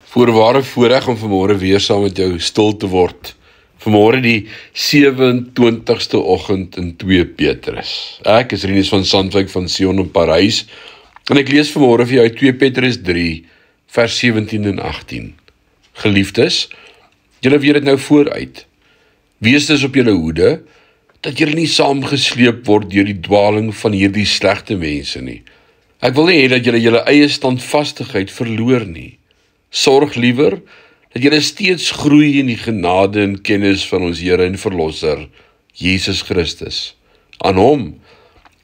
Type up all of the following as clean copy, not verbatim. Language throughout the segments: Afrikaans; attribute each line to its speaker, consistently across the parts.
Speaker 1: Voorware voorreg om vanmôre weer saam met jou stil te word. Vanmôre die 27ste oggend in 2 Petrus. Ek is Rinus van Sandwyk van Sion in Parys en ek lees vanmôre vir jou uit 2 Petrus 3 vers 17 en 18. Geliefdes, julle weet dit nou vooruit. Wees dus op julle hoede dat julle nie saamgesleep word deur die dwaling van hierdie slegte mense nie. Ek wil nie hê dat julle julle eie standvastigheid verloor nie. Sorg liewer dat julle steeds groei in die genade en kennis van ons Here en Verlosser, Jesus Christus. Aan hom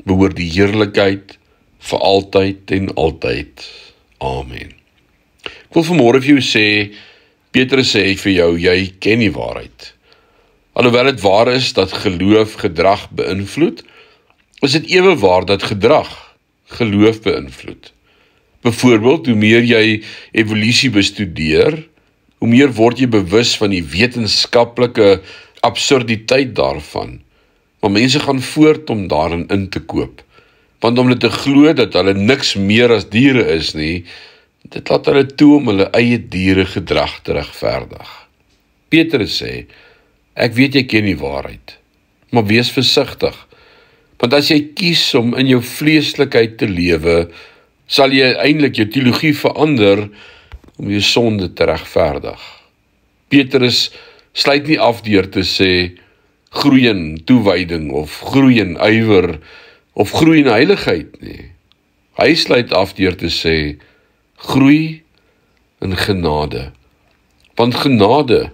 Speaker 1: behoort die heerlikheid vir altyd en altyd. Amen. Ek wil vanmôre vir jou sê, Petrus sê vir jou, jy ken die waarheid. Alhoewel dit waar is dat geloof gedrag beïnvloed, is dit ewe waar dat gedrag geloof beïnvloed. Byvoorbeeld, hoe meer jy evolusie bestudeer, hoe meer word jy bewus van die wetenskaplike absurditeit daarvan. Maar mense gaan voort om daarin in te koop. Want om hulle te glo dat hulle niks meer as diere is nie, dit laat hulle toe om hulle eie diere gedrag te regverdig. Petrus sê, ek weet jy ken die waarheid, maar wees versigtig. Want as jy kies om in jou vleeslikheid te lewe, sal jy eintlik jou teologie verander om jou sonde te regverdig. Petrus sluit nie af deur te sê, groei in toewyding of groei in ywer of groei in heiligheid nie. Hy sluit af deur te sê, groei in genade. Want genade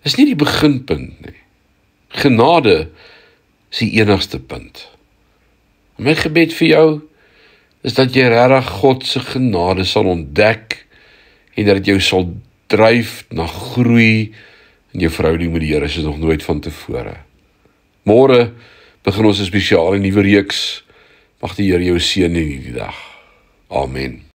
Speaker 1: is nie die beginpunt nie. Genade is die enigste punt. My gebed vir jou is dat jy regtig God se genade sal ontdek en dat dit jou sal dryf na groei in jou verhouding met die Here soos nog nooit van tevore. Môre begin ons 'n spesiale nuwe reeks. Mag die Here jou seën in hierdie dag. Amen.